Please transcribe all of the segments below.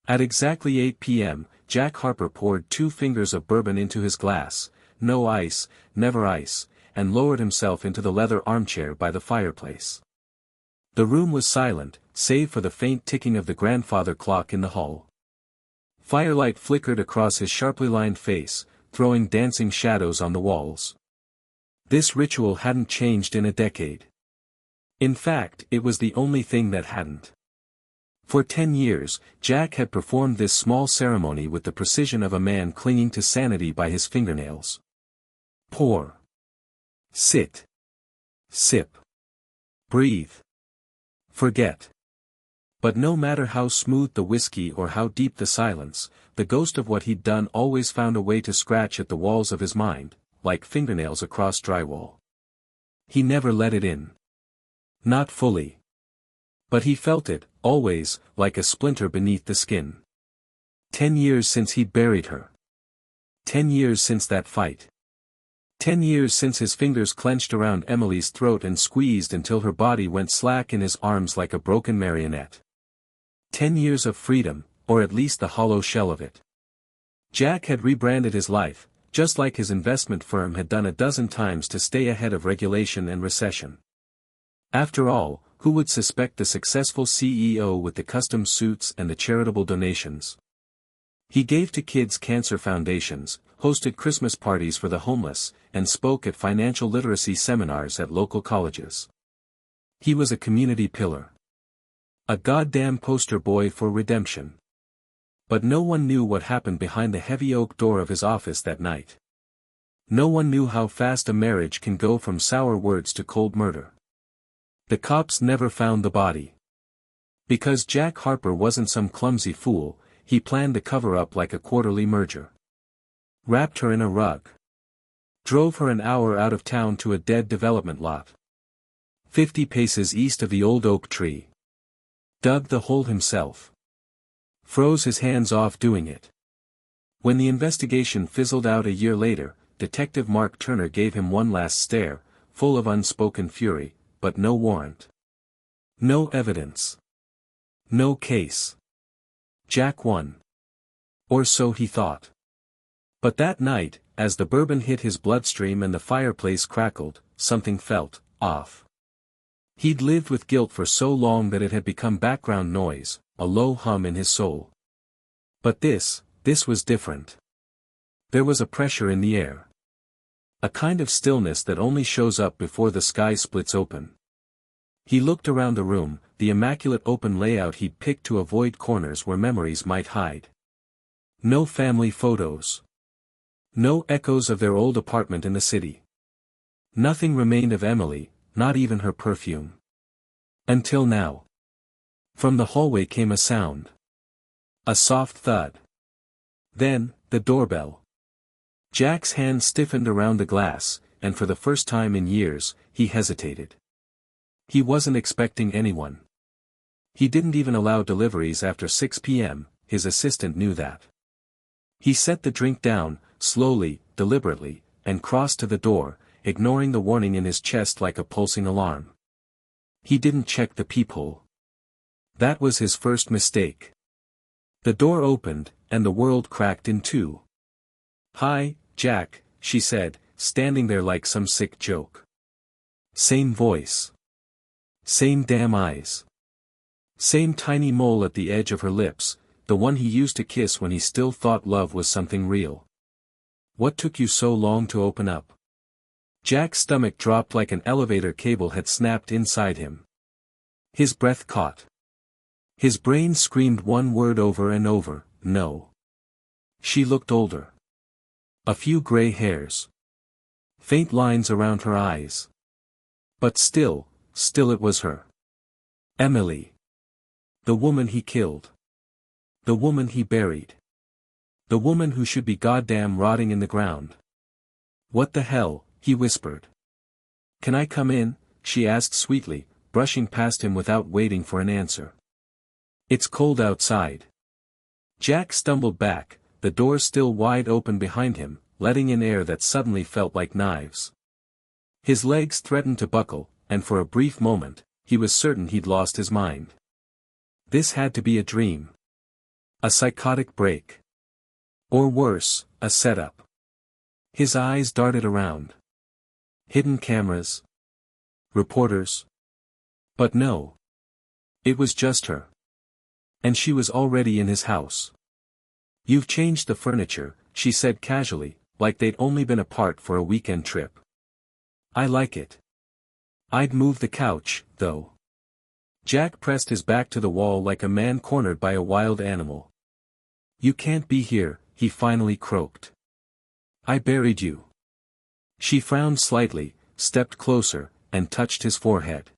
At exactly 8 p.m., Jack Harper poured 2 fingers of bourbon into his glass, no ice, never ice, and lowered himself into the leather armchair by the fireplace. The room was silent, save for the faint ticking of the grandfather clock in the hall. Firelight flickered across his sharply lined face, throwing dancing shadows on the walls. This ritual hadn't changed in a decade. In fact, it was the only thing that hadn't. For 10 years, Jack had performed this small ceremony with the precision of a man clinging to sanity by his fingernails. Pour. Sit. Sip. Breathe. Forget. But no matter how smooth the whiskey or how deep the silence, the ghost of what he'd done always found a way to scratch at the walls of his mind, like fingernails across drywall. He never let it in. Not fully. But he felt it, always, like a splinter beneath the skin. 10 years since he'd buried her. 10 years since that fight. 10 years since his fingers clenched around Emily's throat and squeezed until her body went slack in his arms like a broken marionette. 10 years of freedom, or at least the hollow shell of it. Jack had rebranded his life, just like his investment firm had done a dozen times to stay ahead of regulation and recession. After all, who would suspect the successful CEO with the custom suits and the charitable donations? He gave to kids' cancer foundations, hosted Christmas parties for the homeless, and spoke at financial literacy seminars at local colleges. He was a community pillar. A goddamn poster boy for redemption. But no one knew what happened behind the heavy oak door of his office that night. No one knew how fast a marriage can go from sour words to cold murder. The cops never found the body. Because Jack Harper wasn't some clumsy fool, he planned the cover-up like a quarterly merger. Wrapped her in a rug. Drove her an hour out of town to a dead development lot. 50 paces east of the old oak tree. Dug the hole himself. Froze his hands off doing it. When the investigation fizzled out a year later, Detective Mark Turner gave him one last stare, full of unspoken fury, but no warrant. No evidence. No case. Jack won. Or so he thought. But that night, as the bourbon hit his bloodstream and the fireplace crackled, something felt off. He'd lived with guilt for so long that it had become background noise, a low hum in his soul. But this was different. There was a pressure in the air. A kind of stillness that only shows up before the sky splits open. He looked around the room, the immaculate open layout he'd picked to avoid corners where memories might hide. No family photos. No echoes of their old apartment in the city. Nothing remained of Emily, not even her perfume. Until now. From the hallway came a sound. A soft thud. Then, the doorbell. Jack's hand stiffened around the glass, and for the first time in years, he hesitated. He wasn't expecting anyone. He didn't even allow deliveries after 6 p.m., his assistant knew that. He set the drink down, slowly, deliberately, and crossed to the door, ignoring the warning in his chest like a pulsing alarm. He didn't check the peephole. That was his first mistake. The door opened, and the world cracked in two. "Hi, Jack," she said, standing there like some sick joke. Same voice. Same damn eyes. Same tiny mole at the edge of her lips, the one he used to kiss when he still thought love was something real. "What took you so long to open up?" Jack's stomach dropped like an elevator cable had snapped inside him. His breath caught. His brain screamed one word over and over, no. She looked older. A few gray hairs. Faint lines around her eyes. But still it was her. Emily. The woman he killed. The woman he buried. The woman who should be goddamn rotting in the ground. "What the hell?" he whispered. "Can I come in?" she asked sweetly, brushing past him without waiting for an answer. "It's cold outside." Jack stumbled back, the door still wide open behind him, letting in air that suddenly felt like knives. His legs threatened to buckle, and for a brief moment, he was certain he'd lost his mind. This had to be a dream. A psychotic break. Or worse, a setup. His eyes darted around. Hidden cameras. Reporters. But no. It was just her. And she was already in his house. "You've changed the furniture," she said casually, like they'd only been apart for a weekend trip. "I like it. I'd move the couch, though." Jack pressed his back to the wall like a man cornered by a wild animal. "You can't be here," he finally croaked. "I buried you." She frowned slightly, stepped closer, and touched his forehead.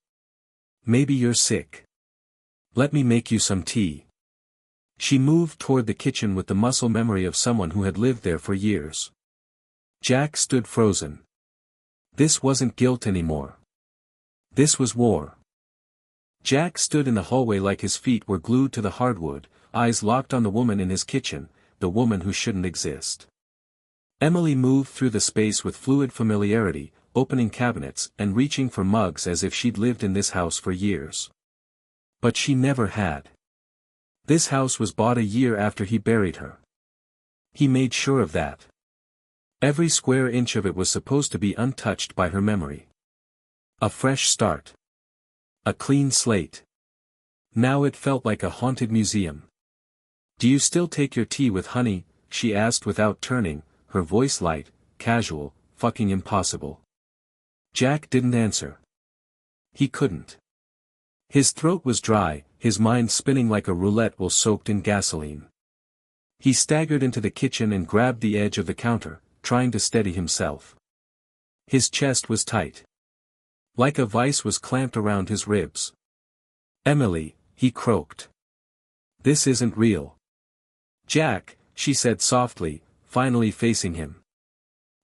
"Maybe you're sick. Let me make you some tea." She moved toward the kitchen with the muscle memory of someone who had lived there for years. Jack stood frozen. This wasn't guilt anymore. This was war. Jack stood in the hallway like his feet were glued to the hardwood, eyes locked on the woman in his kitchen, the woman who shouldn't exist. Emily moved through the space with fluid familiarity, opening cabinets and reaching for mugs as if she'd lived in this house for years. But she never had. This house was bought a year after he buried her. He made sure of that. Every square inch of it was supposed to be untouched by her memory. A fresh start. A clean slate. Now it felt like a haunted museum. "Do you still take your tea with honey?" she asked without turning, her voice light, casual, fucking impossible. Jack didn't answer. He couldn't. His throat was dry, his mind spinning like a roulette wheel soaked in gasoline. He staggered into the kitchen and grabbed the edge of the counter, trying to steady himself. His chest was tight. Like a vice was clamped around his ribs. "Emily," he croaked. "This isn't real." "Jack," she said softly, finally facing him.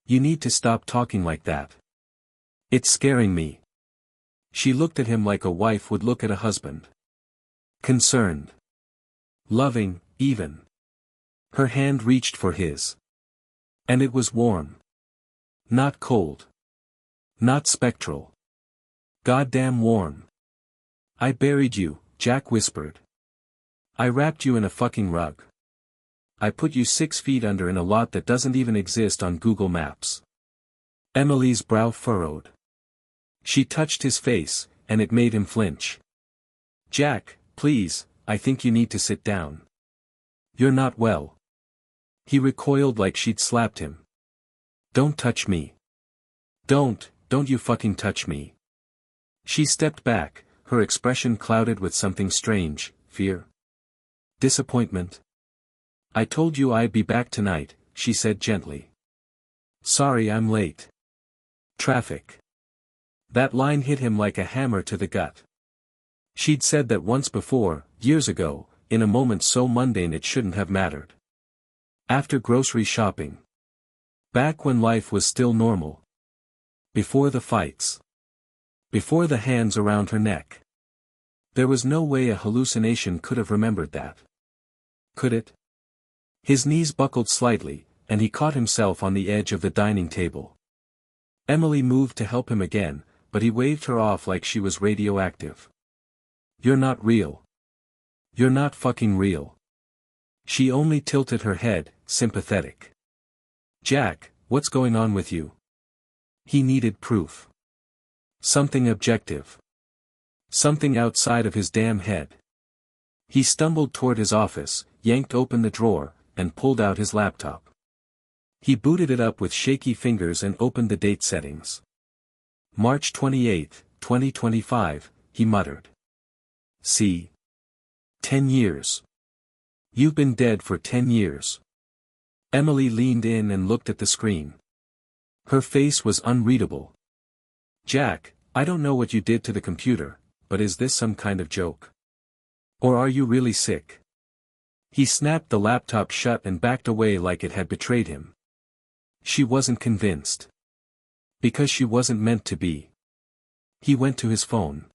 "You need to stop talking like that. It's scaring me." She looked at him like a wife would look at a husband. Concerned. Loving, even. Her hand reached for his. And it was warm. Not cold. Not spectral. Goddamn warm. "I buried you," Jack whispered. "I wrapped you in a fucking rug. I put you 6 feet under in a lot that doesn't even exist on Google Maps." Emily's brow furrowed. She touched his face, and it made him flinch. "Jack, please, I think you need to sit down. You're not well." He recoiled like she'd slapped him. "Don't touch me. Don't you fucking touch me." She stepped back, her expression clouded with something strange, fear. Disappointment. "I told you I'd be back tonight," she said gently. "Sorry I'm late. Traffic." That line hit him like a hammer to the gut. She'd said that once before, years ago, in a moment so mundane it shouldn't have mattered. After grocery shopping. Back when life was still normal. Before the fights. Before the hands around her neck. There was no way a hallucination could have remembered that. Could it? His knees buckled slightly, and he caught himself on the edge of the dining table. Emily moved to help him again, but he waved her off like she was radioactive. "You're not real. You're not fucking real." She only tilted her head, sympathetic. "Jack, what's going on with you?" He needed proof. Something objective. Something outside of his damn head. He stumbled toward his office, yanked open the drawer, and pulled out his laptop. He booted it up with shaky fingers and opened the date settings. March 28, 2025, he muttered. "See? 10 years. You've been dead for 10 years. Emily leaned in and looked at the screen. Her face was unreadable. "Jack, I don't know what you did to the computer, but is this some kind of joke? Or are you really sick?" He snapped the laptop shut and backed away like it had betrayed him. She wasn't convinced. Because she wasn't meant to be. He went to his phone.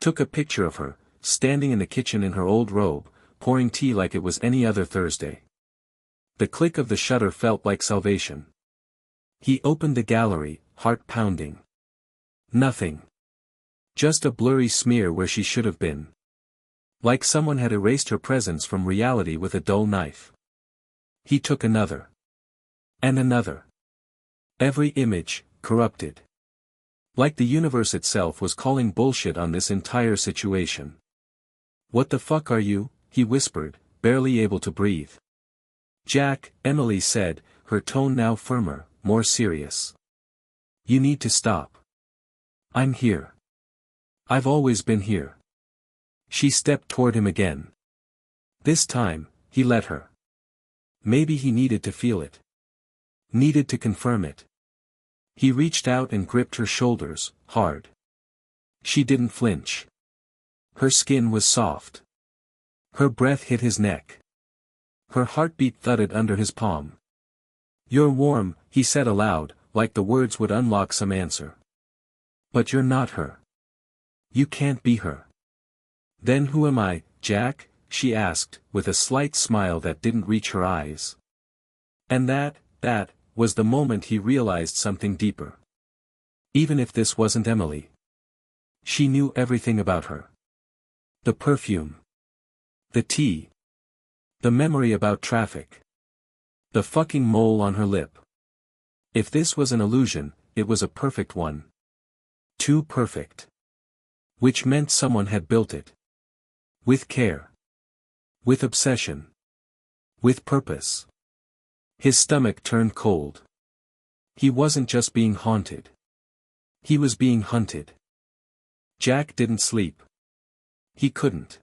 Took a picture of her, standing in the kitchen in her old robe, pouring tea like it was any other Thursday. The click of the shutter felt like salvation. He opened the gallery, heart pounding. Nothing. Just a blurry smear where she should have been. Like someone had erased her presence from reality with a dull knife. He took another. And another. Every image, corrupted. Like the universe itself was calling bullshit on this entire situation. "What the fuck are you?" he whispered, barely able to breathe. "Jack," Emily said, her tone now firmer, more serious. "You need to stop. I'm here. I've always been here." She stepped toward him again. This time, he let her. Maybe he needed to feel it. Needed to confirm it. He reached out and gripped her shoulders, hard. She didn't flinch. Her skin was soft. Her breath hit his neck. Her heartbeat thudded under his palm. "You're warm," he said aloud, like the words would unlock some answer. "But you're not her. You can't be her." "Then who am I, Jack?" she asked, with a slight smile that didn't reach her eyes. And that was the moment he realized something deeper. Even if this wasn't Emily. She knew everything about her. The perfume. The tea. The memory about traffic. The fucking mole on her lip. If this was an illusion, it was a perfect one. Too perfect. Which meant someone had built it. With care. With obsession. With purpose. His stomach turned cold. He wasn't just being haunted. He was being hunted. Jack didn't sleep. He couldn't.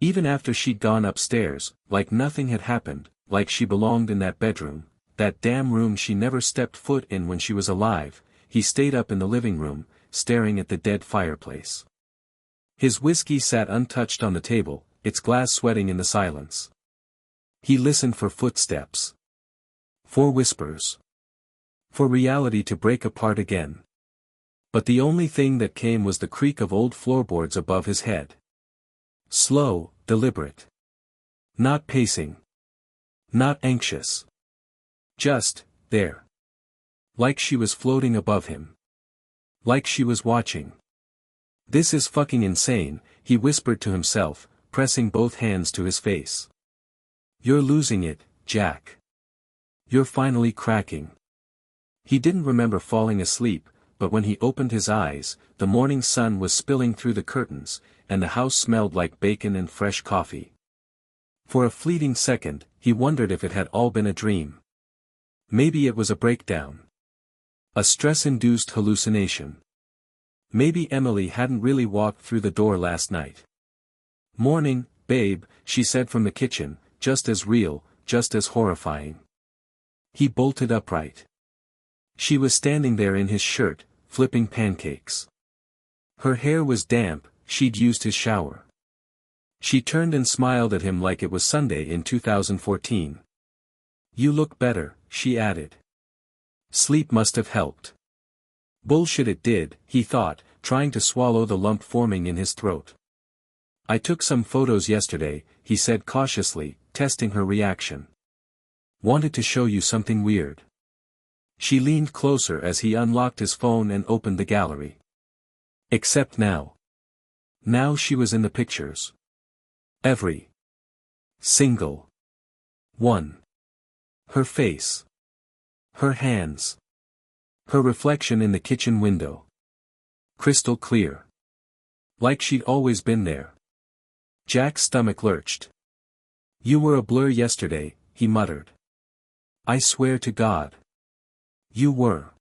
Even after she'd gone upstairs, like nothing had happened, like she belonged in that bedroom, that damn room she never stepped foot in when she was alive, he stayed up in the living room, staring at the dead fireplace. His whiskey sat untouched on the table, its glass sweating in the silence. He listened for footsteps. For whispers. For reality to break apart again. But the only thing that came was the creak of old floorboards above his head. Slow, deliberate. Not pacing. Not anxious. Just, there. Like she was floating above him. Like she was watching. "This is fucking insane," he whispered to himself, pressing both hands to his face. "You're losing it, Jack. You're finally cracking." He didn't remember falling asleep, but when he opened his eyes, the morning sun was spilling through the curtains, and the house smelled like bacon and fresh coffee. For a fleeting second, he wondered if it had all been a dream. Maybe it was a breakdown. A stress-induced hallucination. Maybe Emily hadn't really walked through the door last night. "Morning, babe," she said from the kitchen, just as real, just as horrifying. He bolted upright. She was standing there in his shirt, flipping pancakes. Her hair was damp, she'd used his shower. She turned and smiled at him like it was Sunday in 2014. "You look better," she added. Sleep must have helped. Bullshit it did, he thought, trying to swallow the lump forming in his throat. "I took some photos yesterday," he said cautiously, testing her reaction. "Wanted to show you something weird." She leaned closer as he unlocked his phone and opened the gallery. Except now. Now she was in the pictures. Every single one. Her face. Her hands. Her reflection in the kitchen window. Crystal clear. Like she'd always been there. Jack's stomach lurched. "You were a blur yesterday," he muttered. "I swear to God. You were."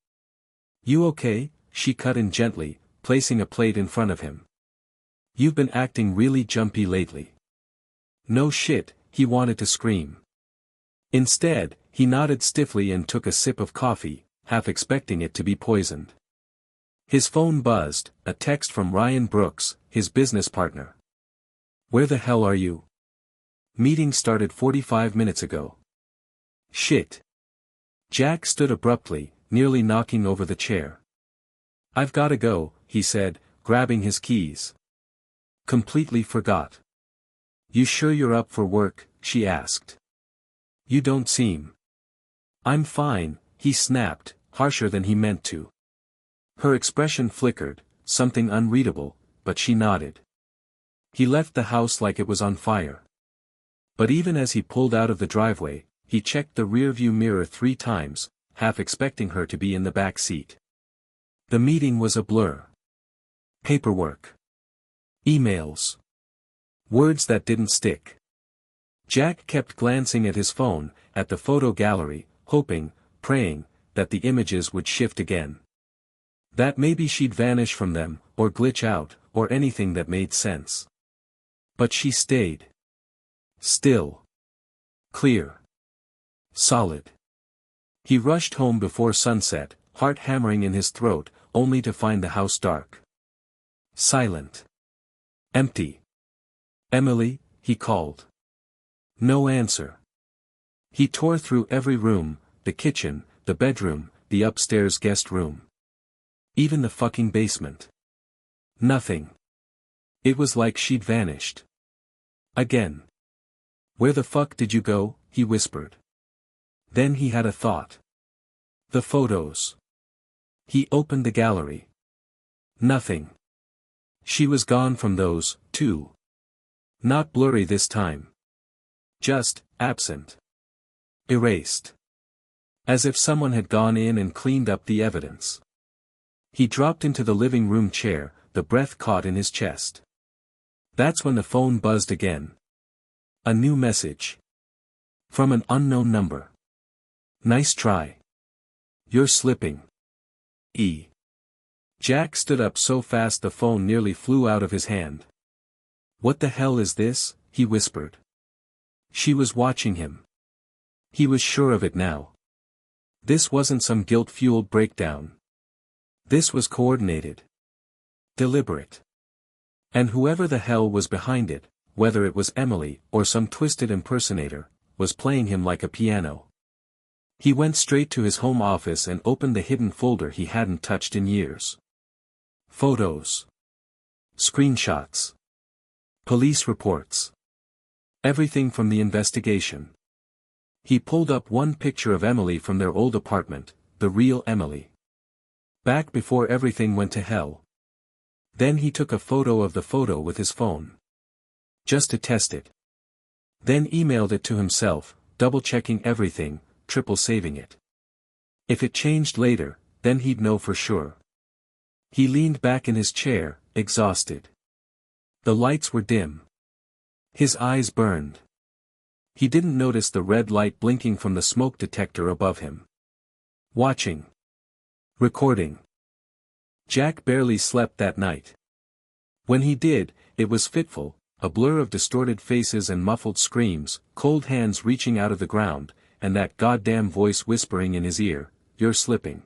"You okay?" she cut in gently, placing a plate in front of him. "You've been acting really jumpy lately." "No shit," he wanted to scream. Instead, he nodded stiffly and took a sip of coffee, half expecting it to be poisoned. His phone buzzed, a text from Ryan Brooks, his business partner. "Where the hell are you? Meeting started 45 minutes ago." "Shit." Jack stood abruptly, nearly knocking over the chair. "I've gotta go," he said, grabbing his keys. "Completely forgot." "You sure you're up for work?" she asked. "You don't seem." "I'm fine," he snapped, harsher than he meant to. Her expression flickered, something unreadable, but she nodded. He left the house like it was on fire. But even as he pulled out of the driveway, he checked the rearview mirror 3 times, half expecting her to be in the back seat. The meeting was a blur. Paperwork. Emails. Words that didn't stick. Jack kept glancing at his phone, at the photo gallery, hoping, praying, that the images would shift again. That maybe she'd vanish from them, or glitch out, or anything that made sense. But she stayed. Still. Clear. Solid. He rushed home before sunset, heart hammering in his throat, only to find the house dark. Silent. Empty. "Emily," he called. No answer. He tore through every room, the kitchen, the bedroom, the upstairs guest room. Even the fucking basement. Nothing. It was like she'd vanished. Again. "Where the fuck did you go?" he whispered. Then he had a thought. The photos. He opened the gallery. Nothing. She was gone from those, too. Not blurry this time. Just, absent. Erased. As if someone had gone in and cleaned up the evidence. He dropped into the living room chair, the breath caught in his chest. That's when the phone buzzed again. A new message. From an unknown number. "Nice try. You're slipping. E." Jack stood up so fast the phone nearly flew out of his hand. "What the hell is this?" he whispered. She was watching him. He was sure of it now. This wasn't some guilt-fueled breakdown. This was coordinated. Deliberate. And whoever the hell was behind it, whether it was Emily or some twisted impersonator, was playing him like a piano. He went straight to his home office and opened the hidden folder he hadn't touched in years. Photos. Screenshots. Police reports. Everything from the investigation. He pulled up one picture of Emily from their old apartment, the real Emily. Back before everything went to hell. Then he took a photo of the photo with his phone. Just to test it. Then emailed it to himself, double-checking everything, triple-saving it. If it changed later, then he'd know for sure. He leaned back in his chair, exhausted. The lights were dim. His eyes burned. He didn't notice the red light blinking from the smoke detector above him. Watching. Recording. Jack barely slept that night. When he did, it was fitful, a blur of distorted faces and muffled screams, cold hands reaching out of the ground, and that goddamn voice whispering in his ear, "You're slipping."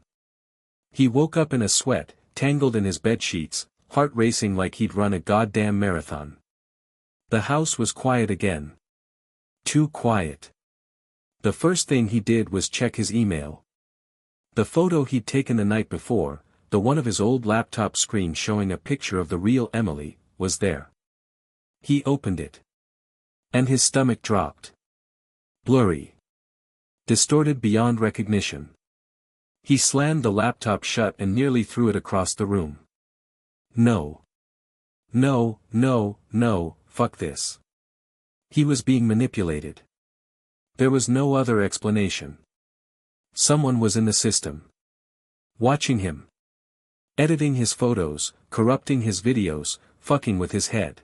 He woke up in a sweat, tangled in his bed sheets, heart racing like he'd run a goddamn marathon. The house was quiet again. Too quiet. The first thing he did was check his email. The photo he'd taken the night before, the one of his old laptop screen showing a picture of the real Emily, was there. He opened it. And his stomach dropped. Blurry. Distorted beyond recognition. He slammed the laptop shut and nearly threw it across the room. No. No, no, no, fuck this. He was being manipulated. There was no other explanation. Someone was in the system. Watching him. Editing his photos, corrupting his videos, fucking with his head.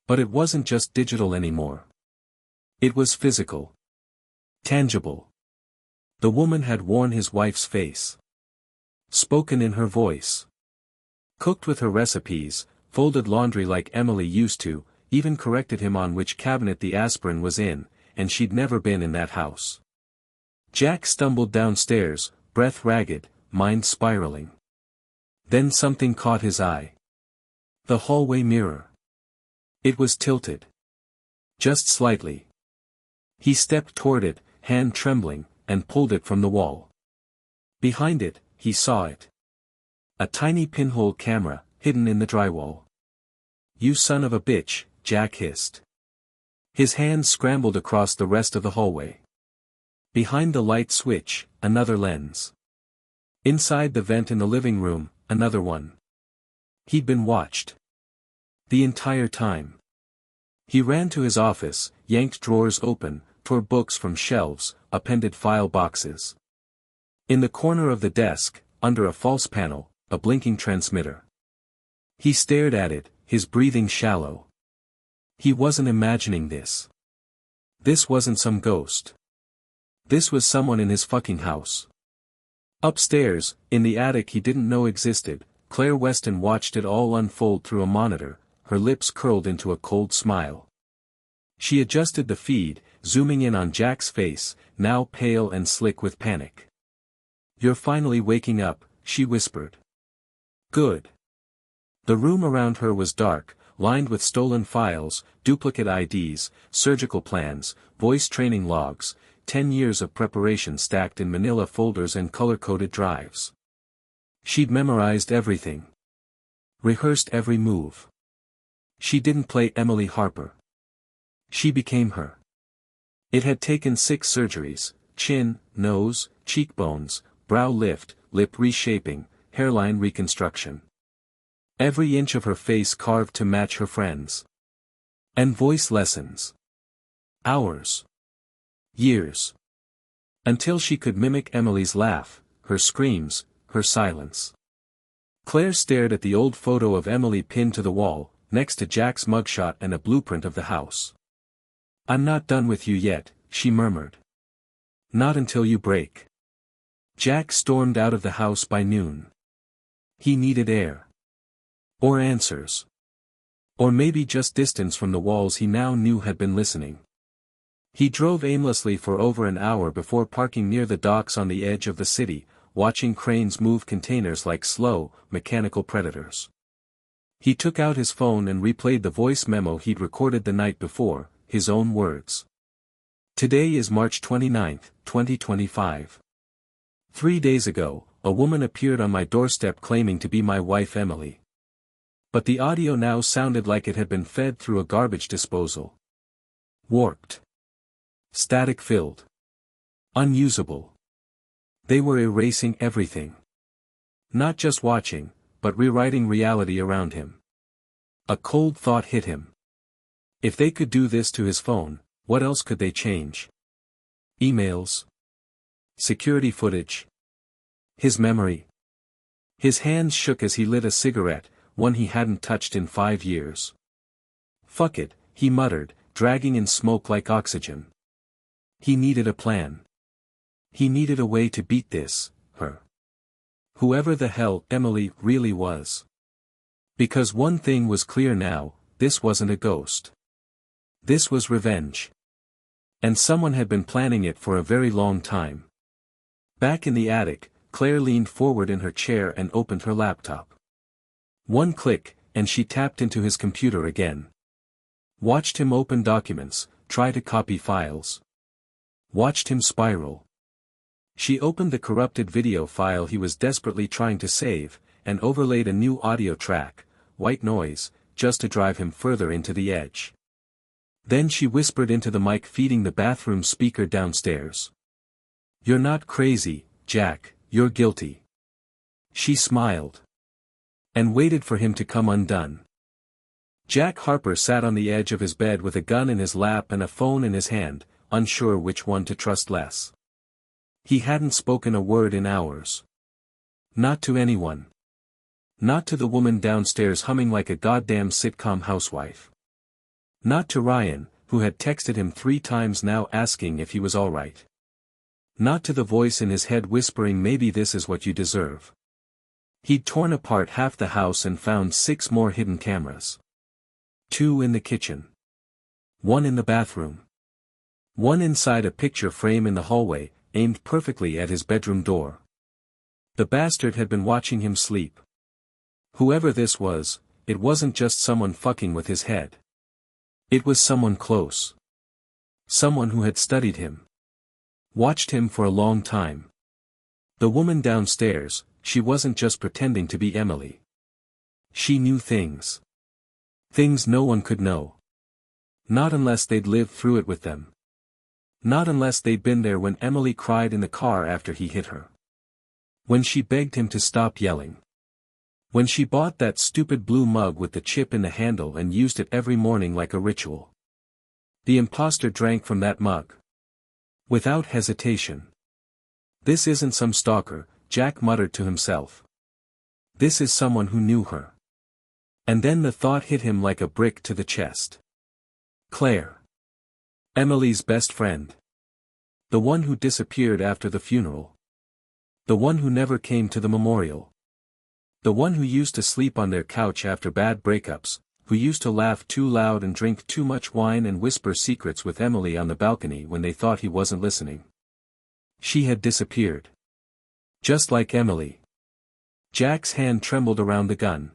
But it wasn't just digital anymore. It was physical. Tangible. The woman had worn his wife's face. Spoken in her voice. Cooked with her recipes, folded laundry like Emily used to, even corrected him on which cabinet the aspirin was in, and she'd never been in that house. Jack stumbled downstairs, breath ragged, mind spiraling. Then something caught his eye. The hallway mirror. It was tilted. Just slightly. He stepped toward it, hand trembling, and pulled it from the wall. Behind it, he saw it. A tiny pinhole camera, hidden in the drywall. "You son of a bitch," Jack hissed. His hands scrambled across the rest of the hallway. Behind the light switch, another lens. Inside the vent in the living room, another one. He'd been watched. The entire time. He ran to his office, yanked drawers open, tore books from shelves, appended file boxes. In the corner of the desk, under a false panel, a blinking transmitter. He stared at it, his breathing shallow. He wasn't imagining this. This wasn't some ghost. This was someone in his fucking house. Upstairs, in the attic he didn't know existed, Claire Weston watched it all unfold through a monitor, her lips curled into a cold smile. She adjusted the feed, zooming in on Jack's face, now pale and slick with panic. "You're finally waking up," she whispered. "Good." The room around her was dark, lined with stolen files, duplicate IDs, surgical plans, voice training logs, 10 years of preparation stacked in manila folders and color-coded drives. She'd memorized everything. Rehearsed every move. She didn't play Emily Harper. She became her. It had taken 6 surgeries: chin, nose, cheekbones, brow lift, lip reshaping, hairline reconstruction. Every inch of her face carved to match her friends. And voice lessons. Hours. Years. Until she could mimic Emily's laugh, her screams, her silence. Claire stared at the old photo of Emily pinned to the wall, next to Jack's mugshot and a blueprint of the house. "I'm not done with you yet," she murmured. "Not until you break." Jack stormed out of the house by noon. He needed air. Or answers. Or maybe just distance from the walls he now knew had been listening. He drove aimlessly for over an hour before parking near the docks on the edge of the city, watching cranes move containers like slow, mechanical predators. He took out his phone and replayed the voice memo he'd recorded the night before, his own words. "Today is March 29th, 2025. 3 days ago, a woman appeared on my doorstep claiming to be my wife Emily." But the audio now sounded like it had been fed through a garbage disposal. Warped. Static-filled. Unusable. They were erasing everything. Not just watching, but rewriting reality around him. A cold thought hit him. If they could do this to his phone, what else could they change? Emails. Security footage. His memory. His hands shook as he lit a cigarette, one he hadn't touched in 5 years. "Fuck it," he muttered, dragging in smoke like oxygen. He needed a plan. He needed a way to beat this, her. Whoever the hell Emily really was. Because one thing was clear now, this wasn't a ghost. This was revenge. And someone had been planning it for a very long time. Back in the attic, Claire leaned forward in her chair and opened her laptop. One click, and she tapped into his computer again. Watched him open documents, try to copy files. Watched him spiral. She opened the corrupted video file he was desperately trying to save, and overlaid a new audio track, white noise, just to drive him further into the edge. Then she whispered into the mic feeding the bathroom speaker downstairs. "You're not crazy, Jack, you're guilty." She smiled. And waited for him to come undone. Jack Harper sat on the edge of his bed with a gun in his lap and a phone in his hand, unsure which one to trust less. He hadn't spoken a word in hours. Not to anyone. Not to the woman downstairs humming like a goddamn sitcom housewife. Not to Ryan, who had texted him 3 times now asking if he was alright. Not to the voice in his head whispering maybe this is what you deserve. He'd torn apart half the house and found 6 more hidden cameras. 2 in the kitchen. 1 in the bathroom. 1 inside a picture frame in the hallway, aimed perfectly at his bedroom door. The bastard had been watching him sleep. Whoever this was, it wasn't just someone fucking with his head. It was someone close. Someone who had studied him. Watched him for a long time. The woman downstairs, she wasn't just pretending to be Emily. She knew things. Things no one could know. Not unless they'd lived through it with them. Not unless they'd been there when Emily cried in the car after he hit her. When she begged him to stop yelling. When she bought that stupid blue mug with the chip in the handle and used it every morning like a ritual. The imposter drank from that mug. Without hesitation. This isn't some stalker, Jack muttered to himself. This is someone who knew her. And then the thought hit him like a brick to the chest. Claire. Emily's best friend. The one who disappeared after the funeral. The one who never came to the memorial. The one who used to sleep on their couch after bad breakups, who used to laugh too loud and drink too much wine and whisper secrets with Emily on the balcony when they thought he wasn't listening. She had disappeared. Just like Emily. Jack's hand trembled around the gun.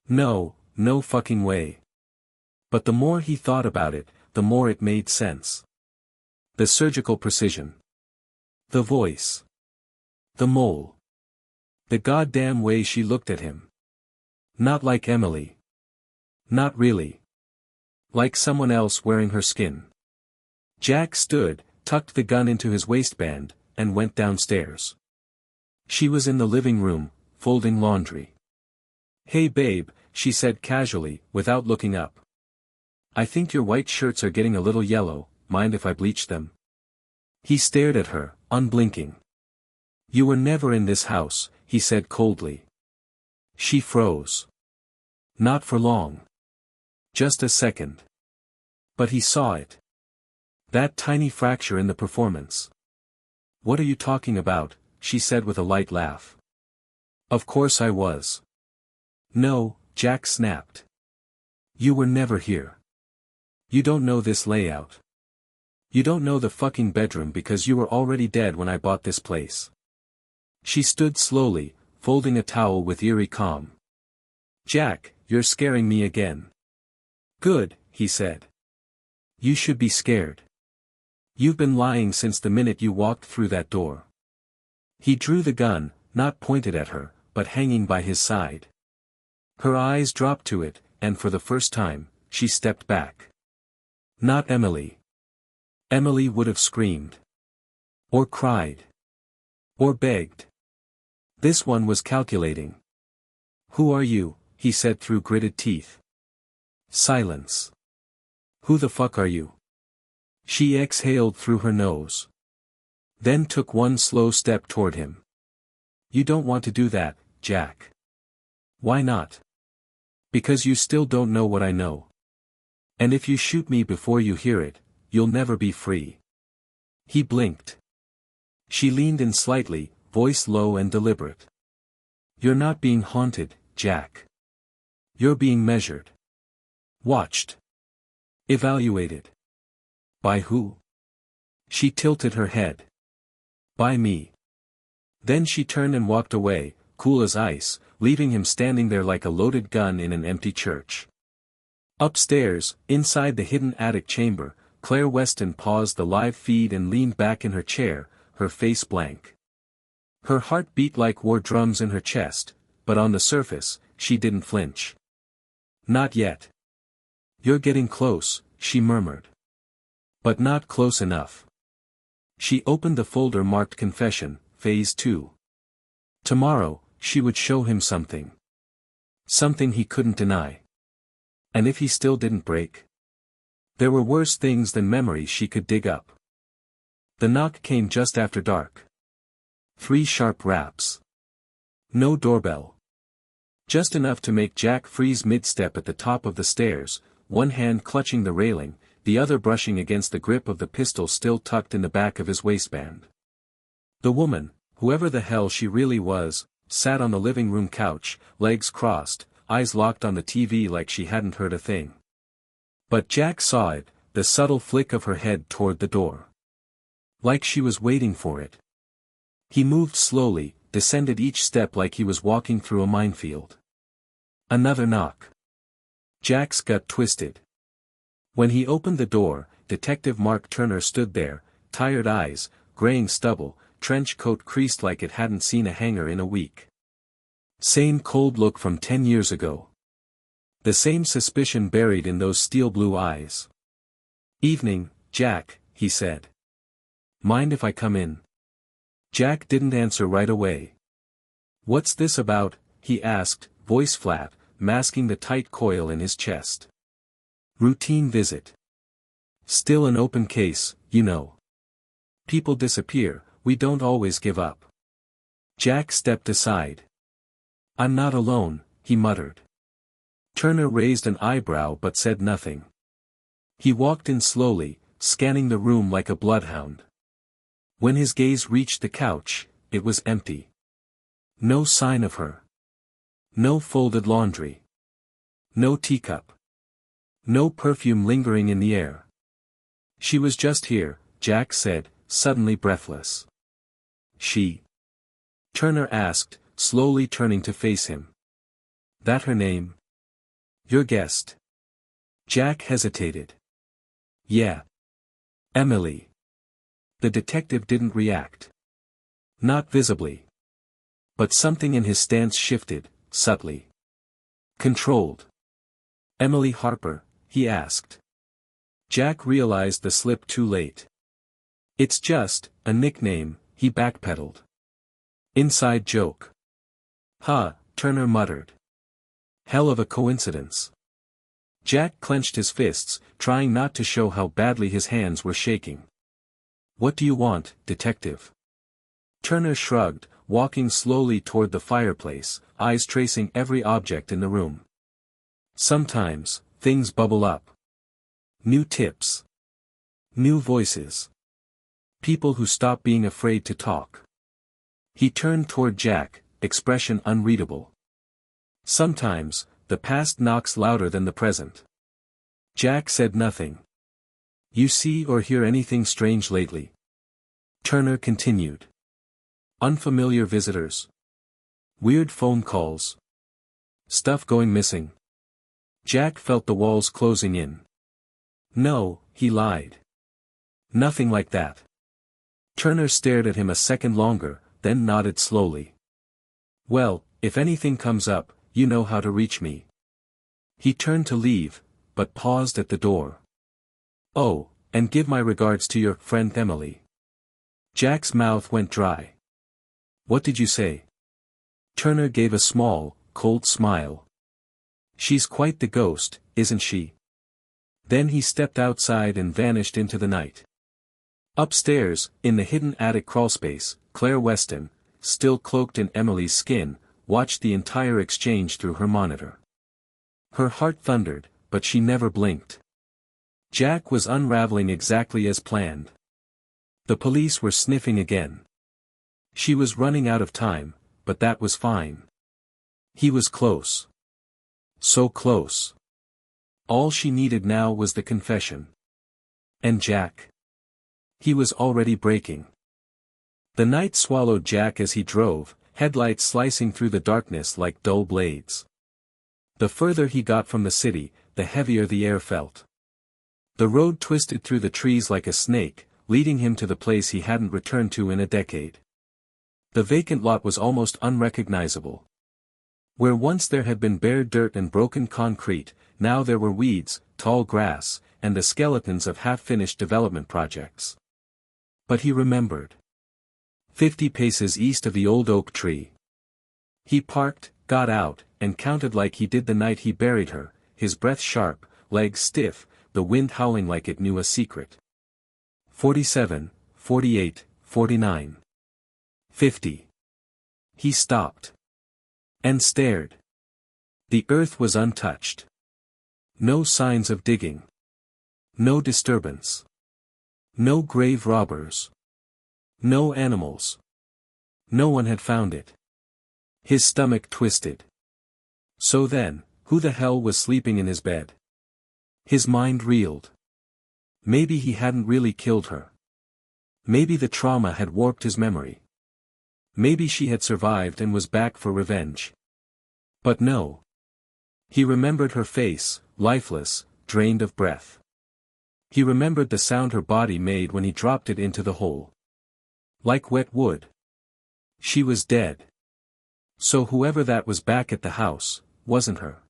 No fucking way. But the more he thought about it, the more it made sense. The surgical precision. The voice. The mole. The goddamn way she looked at him. Not like Emily. Not really. Like someone else wearing her skin. Jack stood, tucked the gun into his waistband, and went downstairs. She was in the living room, folding laundry. Hey babe, she said casually, without looking up. I think your white shirts are getting a little yellow, mind if I bleach them? He stared at her, unblinking. You were never in this house, he said coldly. She froze. Not for long. Just a second. But he saw it. That tiny fracture in the performance. What are you talking about? She said with a light laugh. Of course I was. No, Jack snapped. You were never here. You don't know this layout. You don't know the fucking bedroom because you were already dead when I bought this place. She stood slowly, folding a towel with eerie calm. Jack, you're scaring me again. Good, he said. You should be scared. You've been lying since the minute you walked through that door. He drew the gun, not pointed at her, but hanging by his side. Her eyes dropped to it, and for the first time, she stepped back. Not Emily. Emily would have screamed. Or cried. Or begged. This one was calculating. Who are you? He said through gritted teeth. Silence. Who the fuck are you? She exhaled through her nose. Then took one slow step toward him. You don't want to do that, Jack. Why not? Because you still don't know what I know. And if you shoot me before you hear it, you'll never be free. He blinked. She leaned in slightly, voice low and deliberate. You're not being haunted, Jack. You're being measured. Watched. Evaluated. By who? She tilted her head. By me. Then she turned and walked away, cool as ice, leaving him standing there like a loaded gun in an empty church. Upstairs, inside the hidden attic chamber, Claire Weston paused the live feed and leaned back in her chair, her face blank. Her heart beat like war drums in her chest, but on the surface, she didn't flinch. Not yet. You're getting close, she murmured. But not close enough. She opened the folder marked Confession, Phase 2. Tomorrow, she would show him something. Something he couldn't deny. And if he still didn't break? There were worse things than memories she could dig up. The knock came just after dark. 3 sharp raps. No doorbell. Just enough to make Jack freeze mid-step at the top of the stairs, one hand clutching the railing, the other brushing against the grip of the pistol still tucked in the back of his waistband. The woman, whoever the hell she really was, sat on the living room couch, legs crossed, eyes locked on the TV like she hadn't heard a thing. But Jack saw it, the subtle flick of her head toward the door. Like she was waiting for it. He moved slowly, descended each step like he was walking through a minefield. Another knock. Jack's gut twisted. When he opened the door, Detective Mark Turner stood there, tired eyes, graying stubble, trench coat creased like it hadn't seen a hanger in a week. Same cold look from 10 years ago. The same suspicion buried in those steel blue eyes. Evening, Jack, he said. Mind if I come in? Jack didn't answer right away. What's this about? he asked, voice flat, masking the tight coil in his chest. Routine visit. Still an open case, you know. People disappear, we don't always give up. Jack stepped aside. I'm not alone, he muttered. Turner raised an eyebrow but said nothing. He walked in slowly, scanning the room like a bloodhound. When his gaze reached the couch, it was empty. No sign of her. No folded laundry. No teacup. No perfume lingering in the air. She was just here, Jack said, suddenly breathless. She? Turner asked, slowly turning to face him. That her name? Your guest. Jack hesitated. Yeah. Emily. The detective didn't react. Not visibly. But something in his stance shifted, subtly. Controlled. Emily Harper, he asked. Jack realized the slip too late. It's just a nickname, he backpedaled. Inside joke. Huh, Turner muttered. Hell of a coincidence. Jack clenched his fists, trying not to show how badly his hands were shaking. What do you want, detective? Turner shrugged, walking slowly toward the fireplace, eyes tracing every object in the room. Sometimes, things bubble up. New tips. New voices. People who stop being afraid to talk. He turned toward Jack, expression unreadable. Sometimes, the past knocks louder than the present. Jack said nothing. You see or hear anything strange lately? Turner continued. Unfamiliar visitors. Weird phone calls. Stuff going missing. Jack felt the walls closing in. No, he lied. Nothing like that. Turner stared at him a second longer, then nodded slowly. Well, if anything comes up, you know how to reach me. He turned to leave, but paused at the door. Oh, and give my regards to your friend Emily. Jack's mouth went dry. What did you say? Turner gave a small, cold smile. She's quite the ghost, isn't she? Then he stepped outside and vanished into the night. Upstairs, in the hidden attic crawlspace, Claire Weston, still cloaked in Emily's skin, watched the entire exchange through her monitor. Her heart thundered, but she never blinked. Jack was unraveling exactly as planned. The police were sniffing again. She was running out of time, but that was fine. He was close. So close. All she needed now was the confession. And Jack? He was already breaking. The night swallowed Jack as he drove, headlights slicing through the darkness like dull blades. The further he got from the city, the heavier the air felt. The road twisted through the trees like a snake, leading him to the place he hadn't returned to in a decade. The vacant lot was almost unrecognizable. Where once there had been bare dirt and broken concrete, now there were weeds, tall grass, and the skeletons of half-finished development projects. But he remembered. 50 paces east of the old oak tree. He parked, got out, and counted like he did the night he buried her, his breath sharp, legs stiff, the wind howling like it knew a secret. 47, 48, 49. 50. He stopped. And stared. The earth was untouched. No signs of digging. No disturbance. No grave robbers. No animals. No one had found it. His stomach twisted. So then, who the hell was sleeping in his bed? His mind reeled. Maybe he hadn't really killed her. Maybe the trauma had warped his memory. Maybe she had survived and was back for revenge. But no. He remembered her face, lifeless, drained of breath. He remembered the sound her body made when he dropped it into the hole. Like wet wood. She was dead. So whoever that was back at the house, wasn't her.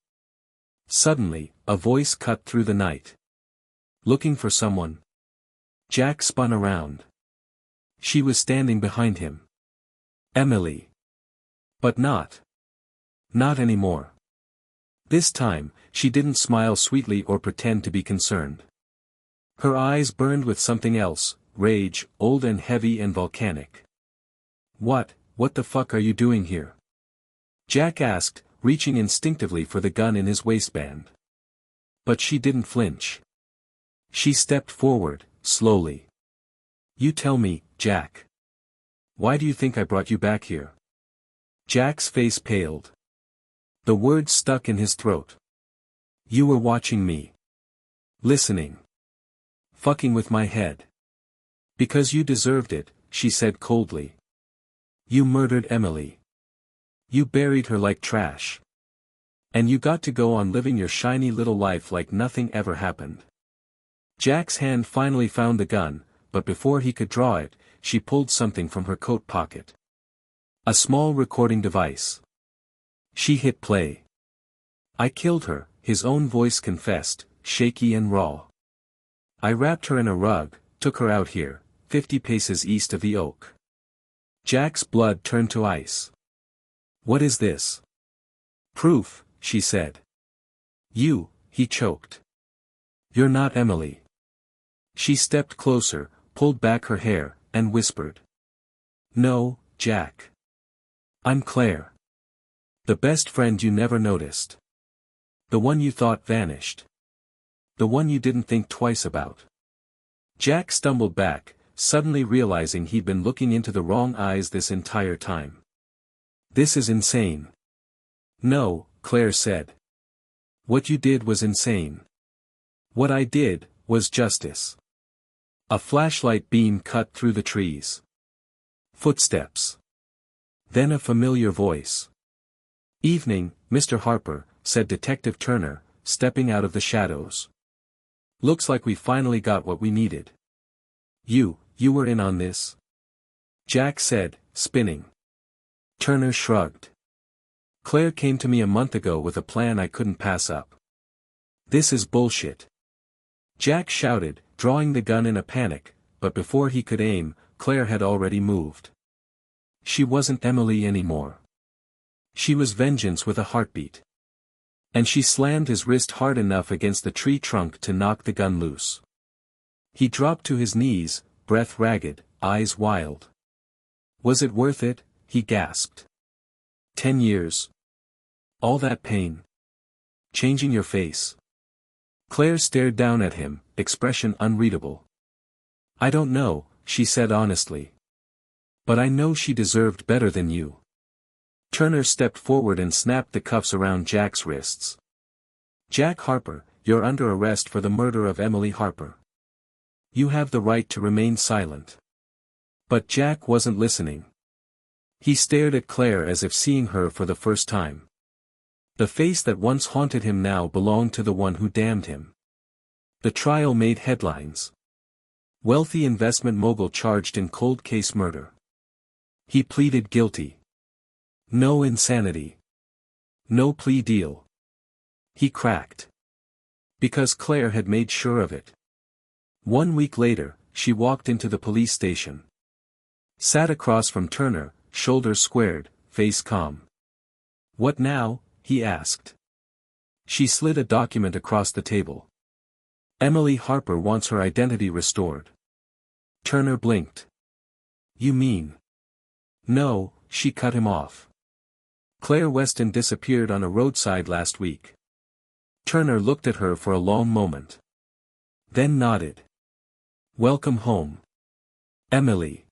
Suddenly, a voice cut through the night. Looking for someone? Jack spun around. She was standing behind him. Emily. But not. Not anymore. This time, she didn't smile sweetly or pretend to be concerned. Her eyes burned with something else, rage, old and heavy and volcanic. What the fuck are you doing here? Jack asked, reaching instinctively for the gun in his waistband. But she didn't flinch. She stepped forward, slowly. You tell me, Jack. Why do you think I brought you back here? Jack's face paled. The words stuck in his throat. You were watching me. Listening. Fucking with my head. Because you deserved it, she said coldly. You murdered Emily. You buried her like trash. And you got to go on living your shiny little life like nothing ever happened. Jack's hand finally found the gun, but before he could draw it, she pulled something from her coat pocket. A small recording device. She hit play. I killed her, his own voice confessed, shaky and raw. I wrapped her in a rug, took her out here, 50 paces east of the oak. Jack's blood turned to ice. What is this? Proof, she said. You, he choked. You're not Emily. She stepped closer, pulled back her hair, and whispered. No, Jack. I'm Claire. The best friend you never noticed. The one you thought vanished. The one you didn't think twice about. Jack stumbled back, suddenly realizing he'd been looking into the wrong eyes this entire time. This is insane. No, Claire said. What you did was insane. What I did, was justice. A flashlight beam cut through the trees. Footsteps. Then a familiar voice. Evening, Mr. Harper, said Detective Turner, stepping out of the shadows. Looks like we finally got what we needed. You were in on this? Jack said, spinning. Turner shrugged. Claire came to me a month ago with a plan I couldn't pass up. This is bullshit. Jack shouted, drawing the gun in a panic, but before he could aim, Claire had already moved. She wasn't Emily anymore. She was vengeance with a heartbeat. And she slammed his wrist hard enough against the tree trunk to knock the gun loose. He dropped to his knees, breath ragged, eyes wild. Was it worth it? He gasped. 10 years. All that pain. Changing your face. Claire stared down at him, expression unreadable. I don't know, she said honestly. But I know she deserved better than you. Turner stepped forward and snapped the cuffs around Jack's wrists. Jack Harper, you're under arrest for the murder of Emily Harper. You have the right to remain silent. But Jack wasn't listening. He stared at Claire as if seeing her for the first time. The face that once haunted him now belonged to the one who damned him. The trial made headlines. Wealthy investment mogul charged in cold case murder. He pleaded guilty. No insanity. No plea deal. He cracked. Because Claire had made sure of it. 1 week later, she walked into the police station. Sat across from Turner, shoulders squared, face calm. What now? He asked. She slid a document across the table. Emily Harper wants her identity restored. Turner blinked. You mean? No, she cut him off. Claire Weston disappeared on a roadside last week. Turner looked at her for a long moment. Then nodded. Welcome home. Emily.